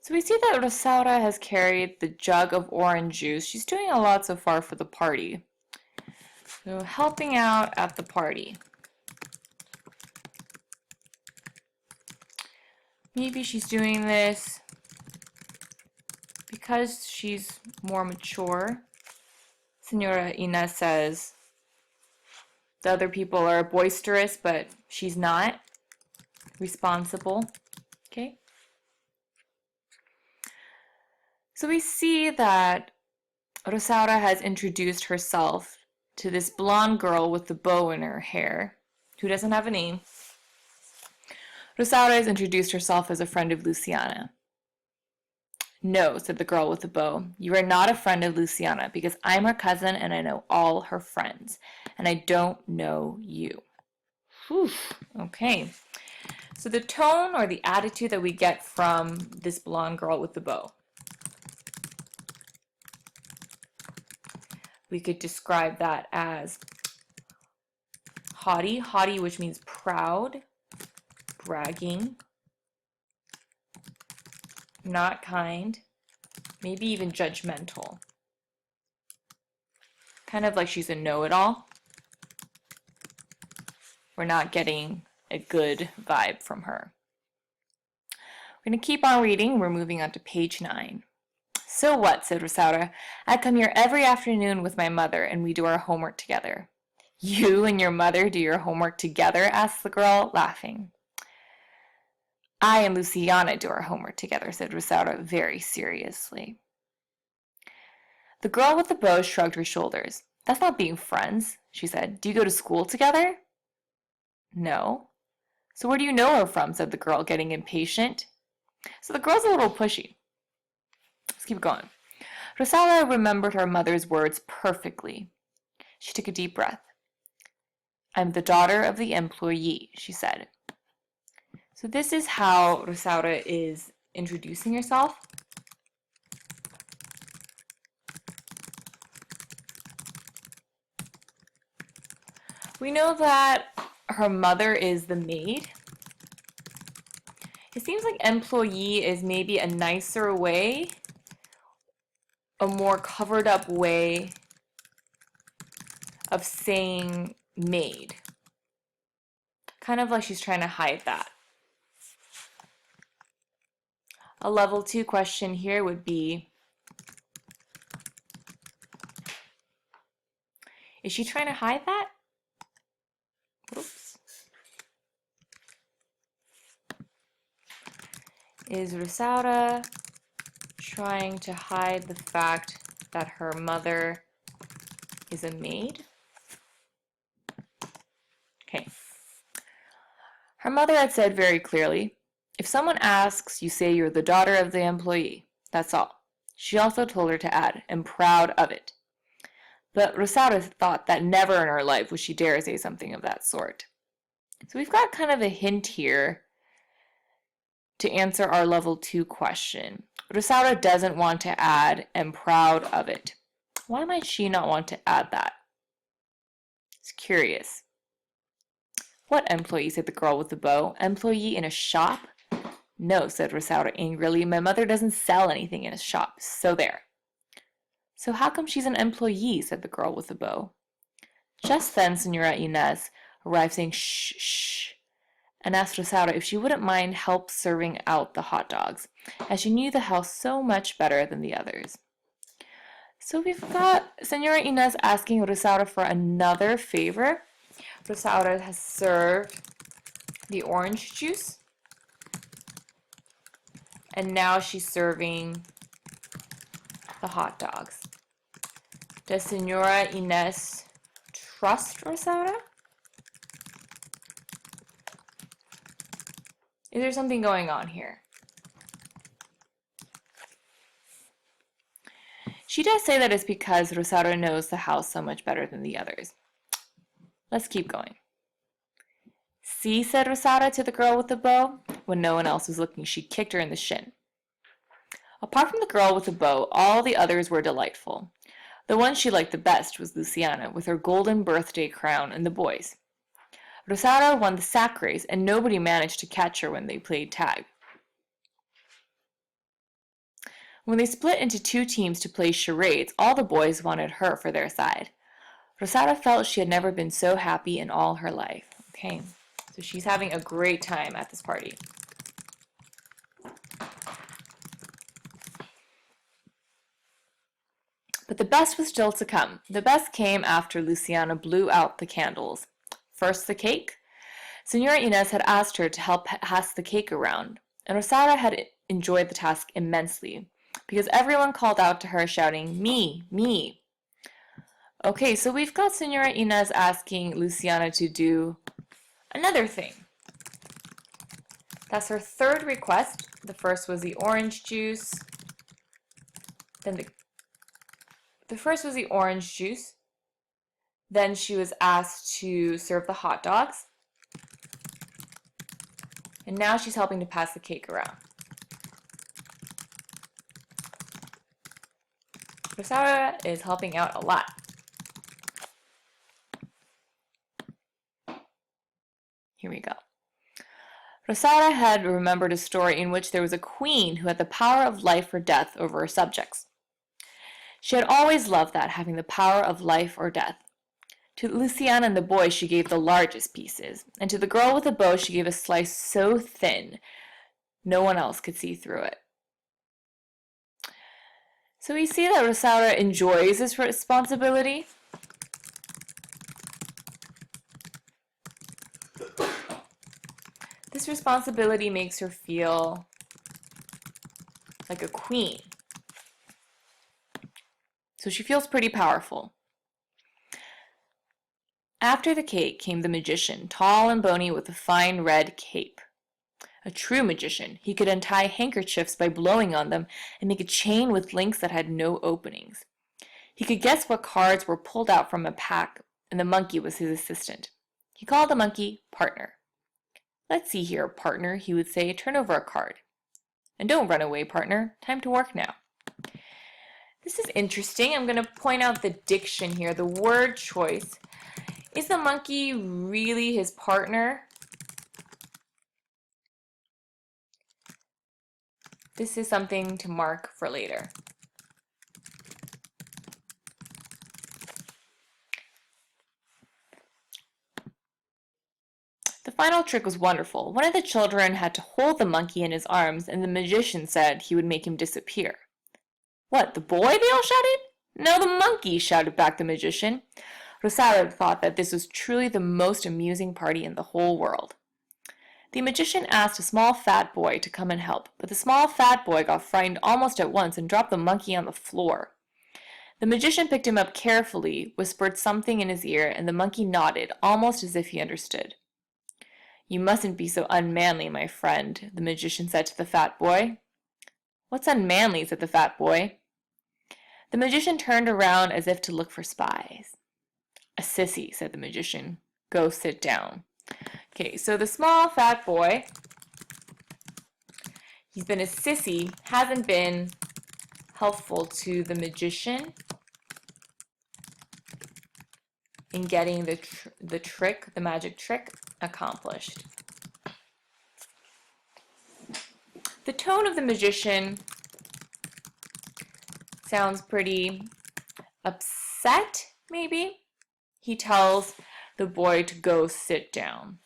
So we see that Rosaura has carried the jug of orange juice. She's doing a lot so far for the party. So helping out at the party. Maybe she's doing this because she's more mature. Senora Inez says the other people are boisterous, but she's not responsible. Okay. So we see that Rosaura has introduced herself to this blonde girl with the bow in her hair, who doesn't have a name. Rosaura has introduced herself as a friend of Luciana. No, said the girl with the bow. You are not a friend of Luciana because I'm her cousin and I know all her friends. And I don't know you. Whew. Okay. So the tone or the attitude that we get from this blonde girl with the bow. We could describe that as haughty. Haughty, which means proud, bragging, not kind, maybe even judgmental. Kind of like she's a know-it-all. We're not getting a good vibe from her. We're going to keep on reading. We're moving on to page 9. So what, said Rosaura. I come here every afternoon with my mother and we do our homework together. You and your mother do your homework together? Asked the girl, laughing. I and Luciana do our homework together, said Rosaura very seriously. The girl with the bow shrugged her shoulders. That's not being friends, she said. Do you go to school together? No. So where do you know her from? Said the girl, getting impatient. So the girl's a little pushy. Let's keep going. Rosaura remembered her mother's words perfectly. She took a deep breath. I'm the daughter of the employee, she said. So this is how Rosaura is introducing herself. We know that her mother is the maid. It seems like employee is maybe a nicer way, a more covered up way of saying maid. Kind of like she's trying to hide that. A level 2 question here would be, is she trying to hide that? Oops. Is Rosaura trying to hide the fact that her mother is a maid? Okay. Her mother had said very clearly, if someone asks, you say you're the daughter of the employee. That's all. She also told her to add, I'm proud of it. But Rosaura thought that never in her life would she dare say something of that sort. So we've got kind of a hint here to answer our level 2 question. Rosaura doesn't want to add, am proud of it. Why might she not want to add that? It's curious. What employee, said the girl with the bow. Employee in a shop? No, said Rosaura angrily. My mother doesn't sell anything in a shop, so there. So how come she's an employee, said the girl with the bow. Just then Senora Inez arrived saying shh, shh, and asked Rosaura if she wouldn't mind help serving out the hot dogs, as she knew the house so much better than the others. So we've got Senora Inez asking Rosaura for another favor. Rosaura has served the orange juice, and now she's serving the hot dogs. Does Senora Inez trust Rosaura? Is there something going on here? She does say that it's because Rosaura knows the house so much better than the others. Let's keep going. See, said Rosaura to the girl with the bow. When no one else was looking, she kicked her in the shin. Apart from the girl with the bow, all the others were delightful. The one she liked the best was Luciana, with her golden birthday crown and the boys. Rosaura won the sack race, and nobody managed to catch her when they played tag. When they split into two teams to play charades, all the boys wanted her for their side. Rosaura felt she had never been so happy in all her life. Okay, so she's having a great time at this party. But the best was still to come. The best came after Luciana blew out the candles. First the cake. Senora Inez had asked her to help pass the cake around, and Rosaura had enjoyed the task immensely, because everyone called out to her shouting, "Me, me." Okay, so we've got Senora Inez asking Luciana to do another thing. That's her third request. The first was the orange juice. Then the first was the orange juice. Then she was asked to serve the hot dogs. And now she's helping to pass the cake around. Rosaura is helping out a lot. Here we go. Rosaura had remembered a story in which there was a queen who had the power of life or death over her subjects. She had always loved that, having the power of life or death. To Luciana and the boys she gave the largest pieces, and to the girl with the bow she gave a slice so thin no one else could see through it. So we see that Rosaura enjoys this responsibility. This responsibility makes her feel like a queen. So she feels pretty powerful. After the cake came the magician, tall and bony with a fine red cape. A true magician, he could untie handkerchiefs by blowing on them and make a chain with links that had no openings. He could guess what cards were pulled out from a pack, and the monkey was his assistant. He called the monkey partner. "Let's see here, partner," he would say, "turn over a card. And don't run away, partner. Time to work now." This is interesting. I'm going to point out the diction here, the word choice. Is the monkey really his partner? This is something to mark for later. The final trick was wonderful. One of the children had to hold the monkey in his arms, and the magician said he would make him disappear. "What, the boy?" they all shouted. "No, the monkey," shouted back the magician. Rosaura thought that this was truly the most amusing party in the whole world. The magician asked a small fat boy to come and help, but the small fat boy got frightened almost at once and dropped the monkey on the floor. The magician picked him up carefully, whispered something in his ear, and the monkey nodded, almost as if he understood. "You mustn't be so unmanly, my friend," the magician said to the fat boy. "What's unmanly?" said the fat boy. The magician turned around as if to look for spies. "A sissy," said the magician. "Go sit down." Okay, so the small fat boy, he's been a sissy, hasn't been helpful to the magician in getting the magic trick accomplished. The tone of the magician sounds pretty upset, maybe. He tells the boy to go sit down.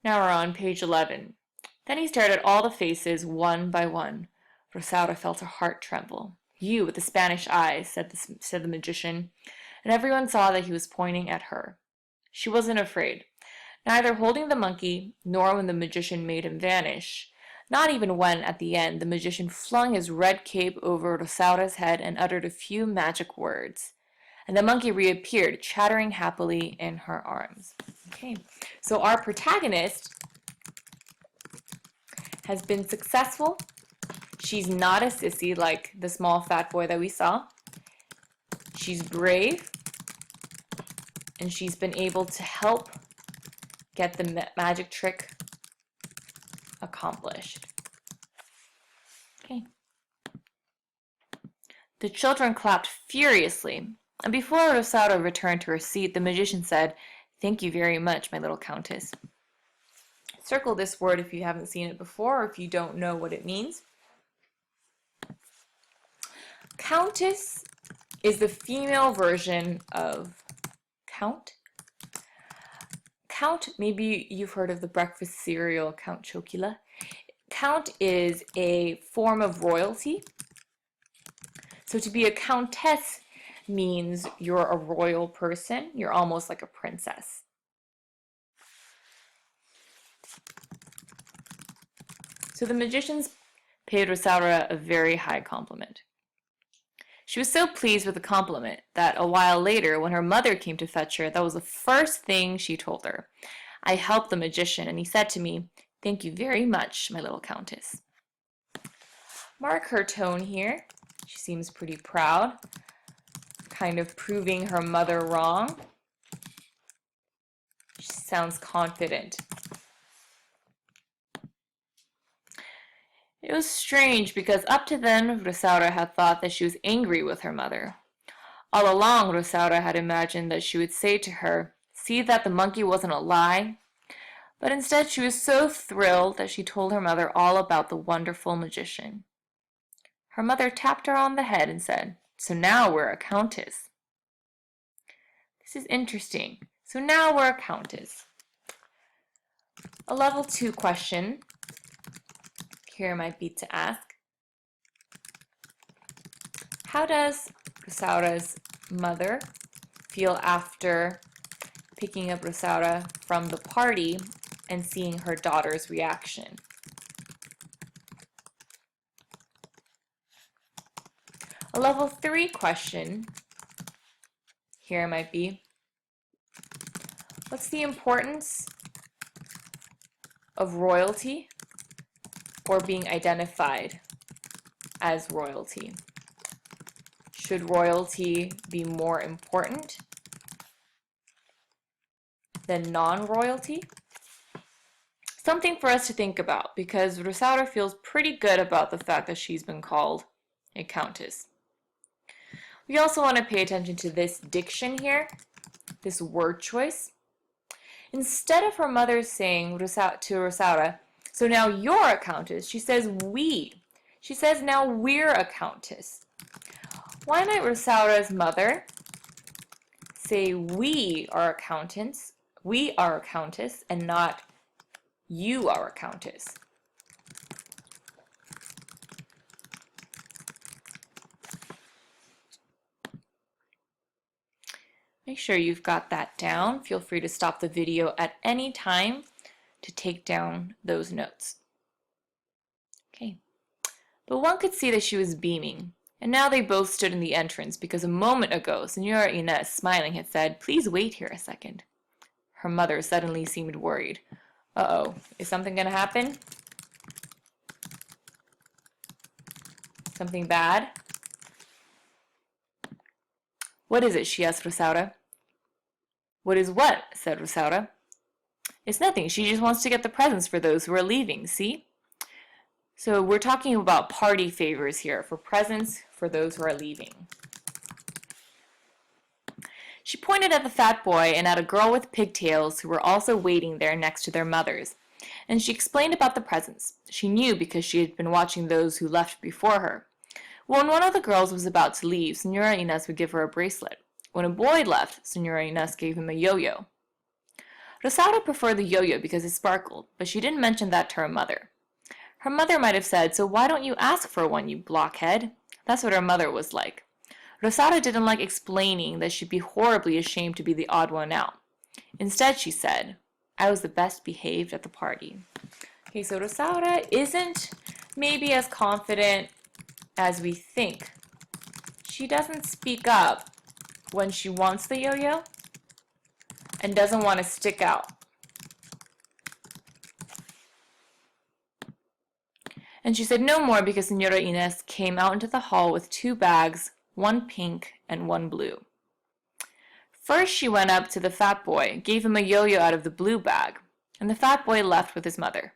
Now we're on page 11. Then he stared at all the faces one by one. Rosaura felt her heart tremble. "You with the Spanish eyes," said the magician, and everyone saw that he was pointing at her. She wasn't afraid, neither holding the monkey, nor when the magician made him vanish, not even when, at the end, the magician flung his red cape over Rosaura's head and uttered a few magic words. And the monkey reappeared, chattering happily in her arms. Okay, so our protagonist has been successful. She's not a sissy like the small fat boy that we saw. She's brave, and she's been able to help get the magic trick accomplished. Okay. The children clapped furiously, and before Rosaura returned to her seat, the magician said, "Thank you very much, my little countess." Circle this word if you haven't seen it before or if you don't know what it means. Countess is the female version of count. Count, maybe you've heard of the breakfast cereal Count Chocula. Count is a form of royalty. So to be a countess means you're a royal person. You're almost like a princess. So the magicians paid Rosaura a very high compliment. She was so pleased with the compliment that a while later, when her mother came to fetch her, that was the first thing she told her. I helped the magician, and he said to me, "Thank you very much, my little countess." Mark her tone here. She seems pretty proud, kind of proving her mother wrong. She sounds confident. It was strange because up to then Rosaura had thought that she was angry with her mother. All along Rosaura had imagined that she would say to her, "See that the monkey wasn't a lie?" But instead she was so thrilled that she told her mother all about the wonderful magician. Her mother tapped her on the head and said, "So now we're a countess." This is interesting. So now we're a countess. A level 2 question here might be to ask, how does Rosaura's mother feel after picking up Rosaura from the party and seeing her daughter's reaction? A level 3 question here might be, what's the importance of royalty or being identified as royalty? Should royalty be more important than non-royalty? Something for us to think about, because Rosaura feels pretty good about the fact that she's been called a countess. We also want to pay attention to this diction here, this word choice. Instead of her mother saying to Rosaura, "So now you're a countess," she says "we." She says now we're a countess. Why might Rosaura's mother say we are a countess, and not you are a countess? Make sure you've got that down. Feel free to stop the video at any time to take down those notes. Okay. But one could see that she was beaming, and now they both stood in the entrance because a moment ago Senora Inés, smiling, had said, "Please wait here a second." Her mother suddenly seemed worried. Uh-oh, is something going to happen? Something bad? "What is it?" she asked Rosaura. "What is what?" said Rosaura. "It's nothing. She just wants to get the presents for those who are leaving, see?" So we're talking about party favors here, for presents for those who are leaving. She pointed at the fat boy and at a girl with pigtails who were also waiting there next to their mothers, and she explained about the presents. She knew because she had been watching those who left before her. When one of the girls was about to leave, Senora Inés would give her a bracelet. When a boy left, Senora Inés gave him a yo-yo. Rosaura preferred the yo-yo because it sparkled, but she didn't mention that to her mother. Her mother might have said, "So why don't you ask for one, you blockhead?" That's what her mother was like. Rosaura didn't like explaining that she'd be horribly ashamed to be the odd one out. Instead, she said, "I was the best behaved at the party." Okay, so Rosaura isn't maybe as confident as we think. She doesn't speak up when she wants the yo-yo and doesn't want to stick out. And she said no more because Senora Inés came out into the hall with 2 bags, one pink and one blue. First she went up to the fat boy, gave him a yo-yo out of the blue bag, and the fat boy left with his mother.